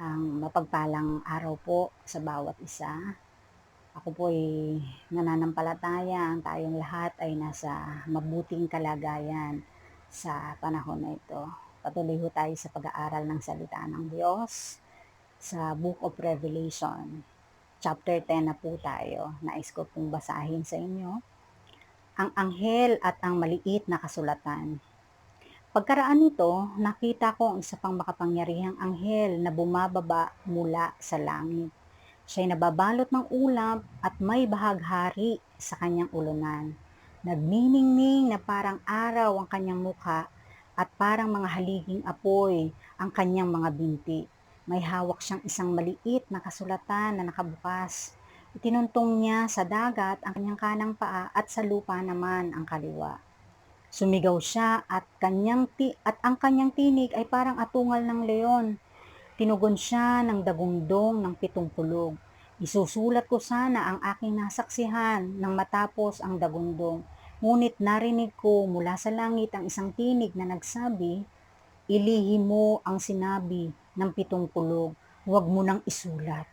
Ang mapagpalang araw po sa bawat isa. Ako po ay nananampalataya ang tayong lahat ay nasa mabuting kalagayan sa panahon na ito. Patuloy ho tayo sa pag-aaral ng salita ng Diyos sa Book of Revelation. Chapter 10 na po tayo. Nais ko pong basahin sa inyo. Ang anghel at ang maliit na kasulatan. Pagkaraan nito, nakita ko ang isa pang makapangyarihang anghel na bumababa mula sa langit. Siya'y nababalot ng ulap at may bahaghari sa kanyang ulunan. Nagniningning na parang araw ang kanyang mukha at parang mga haliging apoy ang kanyang mga binti. May hawak siyang isang maliit na kasulatan na nakabukas. Itinuntong niya sa dagat ang kanyang kanang paa at sa lupa naman ang kaliwa. Sumigaw siya at ang kanyang tinig ay parang atungal ng leon. Tinugon siya ng dagundong ng 70. Isusulat ko sana ang aking nasaksihan nang matapos ang dagundong. Ngunit narinig ko mula sa langit ang isang tinig na nagsabi, "Ilihim mo ang sinabi ng 70, huwag mo nang isulat."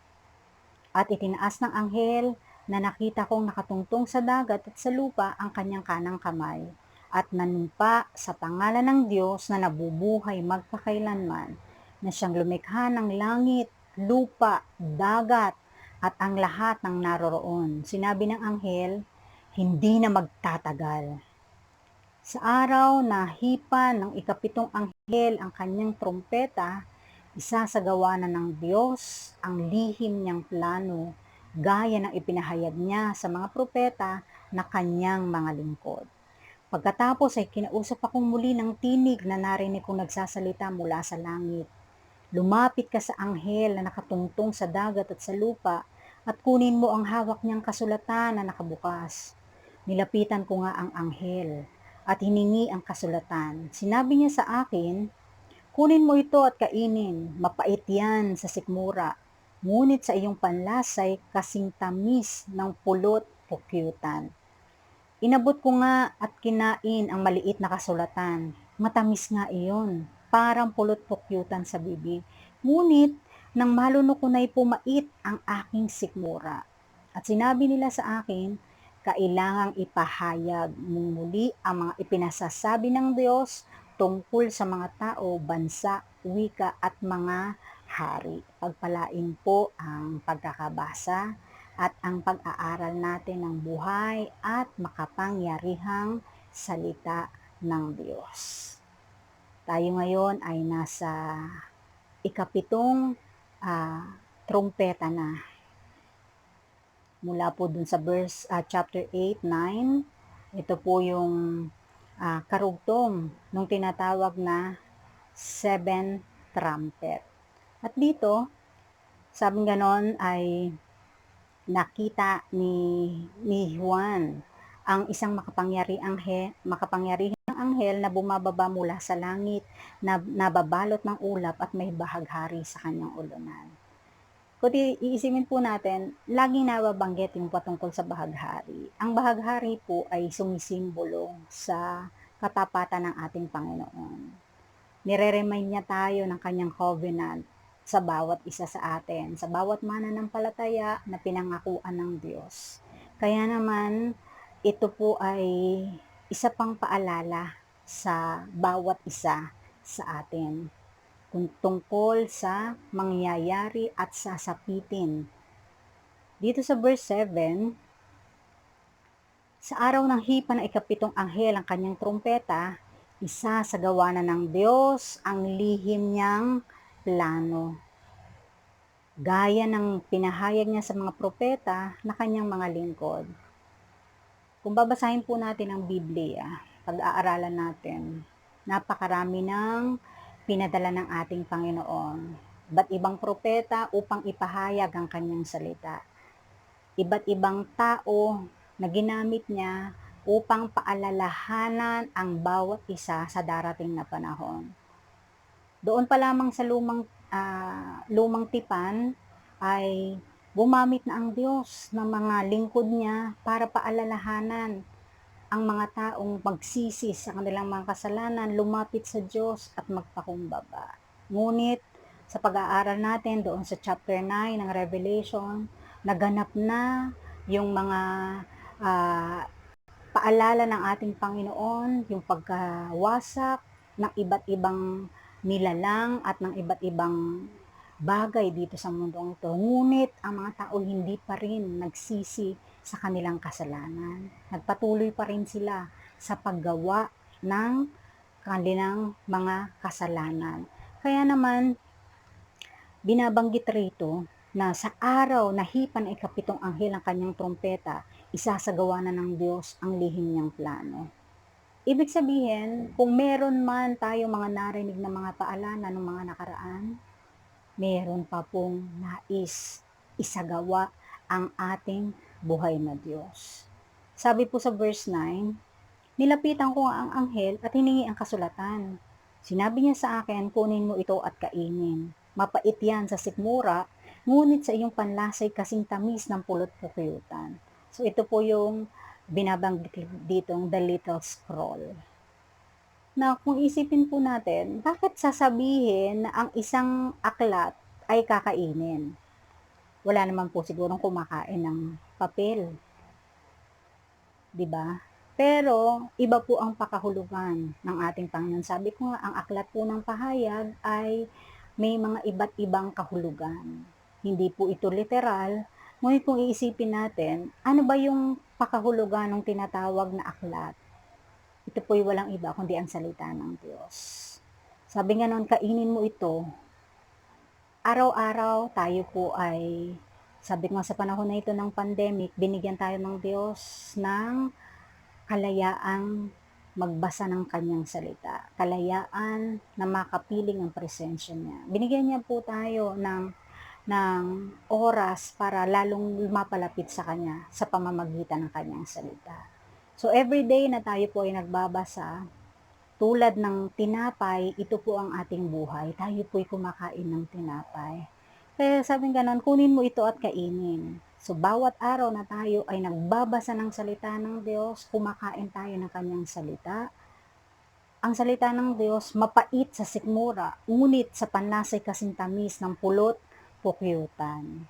At itinaas ng anghel na nakita kong nakatungtong sa dagat at sa lupa ang kanyang kanang kamay at nanumpa sa pangalan ng Diyos na nabubuhay magpakailanman, na siyang lumikha ng langit, lupa, dagat at ang lahat ng naroroon. Sinabi ng anghel, hindi na magtatagal. Sa araw na hipan ng ikapitong anghel ang kanyang trompeta, isasagawa na ng Diyos ang lihim niyang plano, gaya ng ipinahayag niya sa mga propeta na kanyang mga lingkod. Pagkatapos ay kinausap akong muli ng tinig na narinig kong nagsasalita mula sa langit. Lumapit ka sa anghel na nakatungtong sa dagat at sa lupa at kunin mo ang hawak niyang kasulatan na nakabukas. Nilapitan ko nga ang anghel at hiningi ang kasulatan. Sinabi niya sa akin, kunin mo ito at kainin, mapait yan sa sikmura. Ngunit sa iyong panlasay kasing tamis ng pulot pukyutan. Inabot ko nga at kinain ang maliit na kasulatan. Matamis nga iyon, parang pulot pukyutan sa bibig. Ngunit nang malunok ko na'y pumait ang aking sikmura. At sinabi nila sa akin, kailangang ipahayag mong muli ang mga ipinasasabi ng Diyos tungkol sa mga tao, bansa, wika at mga hari. Pagpalain po ang pagkakabasa at ang pag-aaral natin ng buhay at makapangyarihang salita ng Diyos. Tayo ngayon ay nasa ikapitong trumpeta na. Mula po dun sa chapter 8, 9, ito po yung karugtong nung tinatawag na 7 trumpet. At dito, sabi ganon ay nakita ni Juan ang isang makapangyarihang anghel na bumababa mula sa langit na nababalot ng ulap at may bahaghari sa kanyang ulunan. Kung iisipin po natin, laging nababanggit yung patungkol sa bahaghari. Ang bahaghari po ay sumisimbolo sa katapatan ng ating Panginoon. Nire-remind niya tayo ng kanyang covenant sa bawat isa sa atin, sa bawat mananampalataya na pinangakuan ng Diyos. Kaya naman, ito po ay isa pang paalala sa bawat isa sa atin tungkol sa mangyayari at sasapitin. Dito sa verse 7, sa araw ng hipa ng ikapitong anghel ang kanyang trompeta, isasagawa na ng Diyos ang lihim niyang plano. Gaya ng pinahayag niya sa mga propeta na kanyang mga lingkod. Kung babasahin po natin ang Biblia, pag-aaralan natin, napakarami ng pinadala ng ating Panginoon. Iba't ibang propeta upang ipahayag ang kanyang salita. Iba't ibang tao na ginamit niya upang paalalahanan ang bawat isa sa darating na panahon. Doon pa lamang sa lumang tipan ay gumamit na ang Diyos ng mga lingkod niya para paalalahanan ang mga taong magsisi sa kanilang mga kasalanan, lumapit sa Diyos at magpakumbaba. Ngunit sa pag-aaral natin doon sa chapter 9 ng Revelation, naganap na yung mga ah, paalala ng ating Panginoon, yung pagkawasak ng iba't ibang nilalang at ng iba't ibang bagay dito sa mundong ito. Ngunit ang mga tao hindi pa rin nagsisi sa kanilang kasalanan. Nagpatuloy pa rin sila sa paggawa ng kanilang mga kasalanan. Kaya naman, binabanggit rito na sa araw na hipan ng ikapitong anghel ang kanyang trompeta, isasagawa na ng Diyos ang lihim niyang plano. Ibig sabihin, kung meron man tayo mga narinig na mga paalala ng mga nakaraan, meron pa pong nais isagawa ang ating buhay na Diyos. Sabi po sa verse 9, nilapitan ko ang anghel at hiningi ang kasulatan. Sinabi niya sa akin, kunin mo ito at kainin. Mapait yan sa sikmura, ngunit sa iyong panlasay kasing tamis ng pulot pukyutan. So ito po yung binabanggit ditong the little scroll. Na kung isipin po natin, bakit sasabihin na ang isang aklat ay kakainin? Wala naman po sigurong kumakain ng papel, 'di ba? Pero iba po ang pakahulugan ng ating Panginoon. Sabi ko nga, ang aklat po ng pahayag ay may mga iba't ibang kahulugan. Hindi po ito literal, ngunit kung iisipin natin, ano ba yung pakahulugan ng tinatawag na aklat? Ito po'y walang iba kundi ang salita ng Diyos. Sabi nga noon, kainin mo ito. Araw-araw tayo po ay, sabi nga sa panahon na ito ng pandemic, binigyan tayo ng Diyos ng kalayaang magbasa ng kanyang salita. Kalayaan na makapiling ang presensya niya. Binigyan niya po tayo ng oras para lalong lumapalapit sa kanya sa pamamagitan ng kanyang salita. So everyday na tayo po ay nagbabasa, tulad ng tinapay, ito po ang ating buhay. Tayo po ay kumakain ng tinapay. Kaya sabing ganon, kunin mo ito at kainin. So bawat araw na tayo ay nagbabasa ng salita ng Diyos, kumakain tayo ng kanyang salita. Ang salita ng Diyos, mapait sa sikmura, ngunit sa panlasay kasing tamis ng pulot, pukyutan.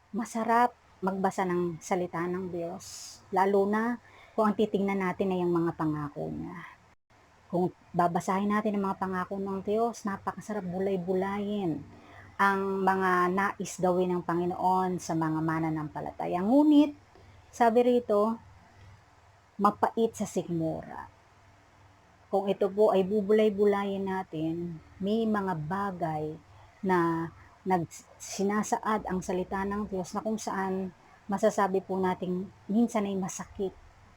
Masarap magbasa ng salita ng Diyos, lalo na kung ang titingnan natin ay ang mga pangako niya. Kung babasahin natin ang mga pangako ng Diyos, napakasarap bulay-bulayin ang mga nais gawin ng Panginoon sa mga mananampalataya. Ngunit, sabi rito, mapait sa sikmura. Kung ito po ay bubulay-bulayin natin, may mga bagay na sinasaad ang salita ng Diyos na kung saan masasabi po natin minsan ay masakit.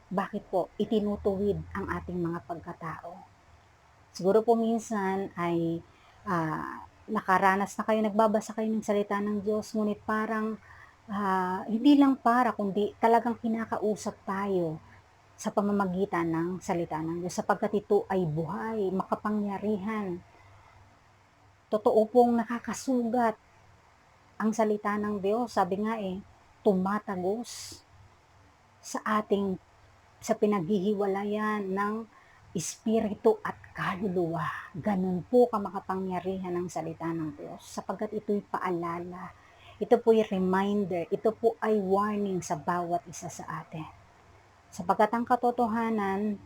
Bakit po? Itinutuwid ang ating mga pagkatao. Siguro po minsan ay nakaranas na kayo, nagbabasa kayo ng salita ng Diyos, ngunit parang hindi lang kundi talagang kinakausap tayo sa pamamagitan ng salita ng Diyos, sapagkat ito ay buhay, makapangyarihan. Totoo pong nakakasugat ang salita ng Diyos. Sabi nga tumatagos sa pinaghihiwalayan ng espiritu at kaluluwa. Ganun po kamakapangyarihan ang salita ng Diyos, sapagkat ito'y paalala, ito po'y reminder, ito po ay warning sa bawat isa sa atin. Sapagkat ang katotohanan,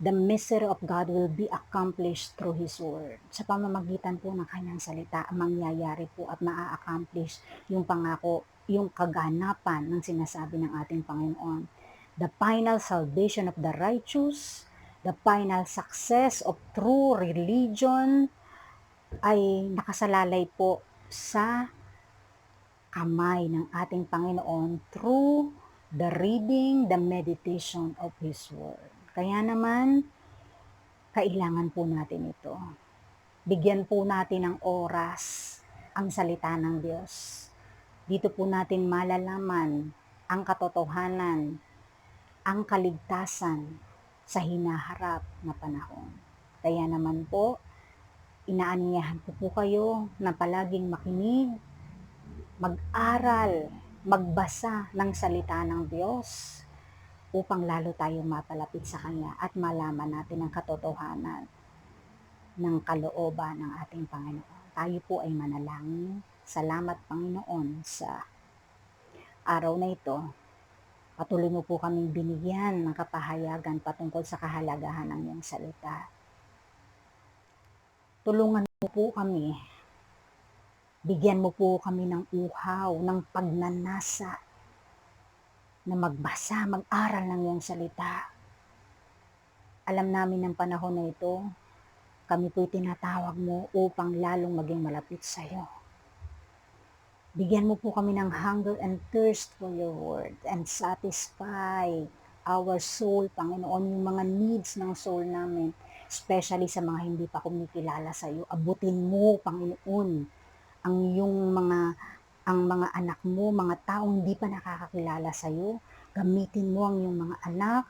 the mystery of God will be accomplished through His Word. Sa pamamagitan po ng kanyang salita, mangyayari po at maa-accomplish yung pangako, yung kaganapan ng sinasabi ng ating Panginoon. The final salvation of the righteous, the final success of true religion ay nakasalalay po sa kamay ng ating Panginoon through the reading, the meditation of His Word. Kaya naman, kailangan po natin ito. Bigyan po natin ng oras ang salita ng Diyos. Dito po natin malalaman ang katotohanan, ang kaligtasan sa hinaharap na panahon. Kaya naman po, inaanyayahan ko po kayo na palaging makinig, mag-aral, magbasa ng salita ng Diyos upang lalo tayong mapalapit sa Kanya at malaman natin ang katotohanan. ng kalooban ng ating Panginoon. Tayo po ay manalangin. Salamat Panginoon sa araw na ito. Patuloy mo po kaming binigyan ng kapahayagan patungkol sa kahalagahan ng iyong salita. Tulungan mo po kami. Bigyan mo po kami ng uhaw, ng pagnanasa na magbasa, mag-aral ng iyong salita. Alam namin ng panahon na ito, kami po'y tinatawag mo upang lalong maging malapit sa iyo. Bigyan mo po kami ng hunger and thirst for your word and satisfy our soul, Panginoon, yung mga needs ng soul namin, especially sa mga hindi pa kumikilala sa iyo. Abutin mo, Panginoon, ang mga anak mo, mga taong hindi pa nakakakilala sa iyo. Gamitin mo ang iyong mga anak,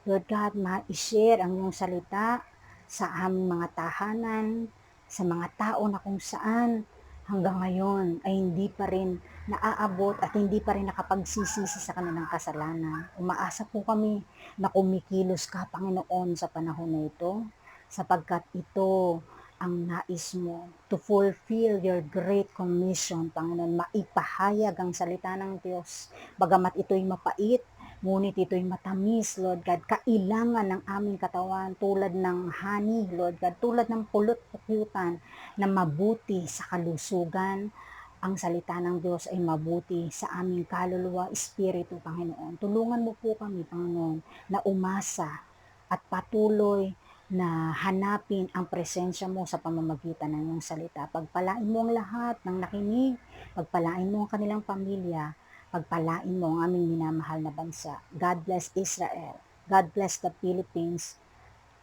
Lord God, ma-share ang iyong salita sa aming mga tahanan, sa mga tao na kung saan hanggang ngayon ay hindi pa rin naaabot at hindi pa rin nakapagsisisi sa kanilang kasalanan. Umaasa po kami na kumikilos ka, Panginoon, sa panahon na ito, sapagkat ito ang nais mo to fulfill your great commission, Panginoon, maipahayag ang salita ng Diyos. Bagamat ito'y mapait, ngunit ito'y matamis, Lord God. Kailangan ng aming katawan tulad ng honey, Lord God, tulad ng pulot-pukyutan na mabuti sa kalusugan. Ang salita ng Diyos ay mabuti sa aming kaluluwa, espiritu, Panginoon. Tulungan mo po kami, Panginoon, na umasa at patuloy na hanapin ang presensya mo sa pamamagitan ng iyong salita. Pagpalain mo ang lahat ng nakinig, pagpalain mo ang kanilang pamilya, pagpalain mo ang aming minamahal na bansa. God bless Israel. God bless the Philippines.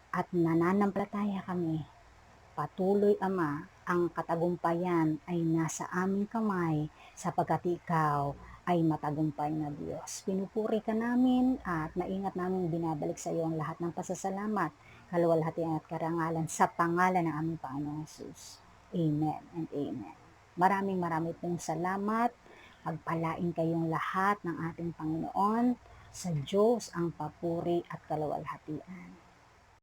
At nananampalataya kami. Patuloy, Ama, ang katagumpayan ay nasa aming kamay sapagkat ikaw ay matagumpay na Diyos. Pinupuri ka namin at maingat namin binabalik sa iyo ang lahat ng pasasalamat, kaluwalhatian at karangalan sa pangalan ng aming Panginoong Jesus. Amen and amen. Maraming pong salamat. Pagpalain kayong lahat ng ating Panginoon. Sa Diyos ang papuri at kaluwalhatian.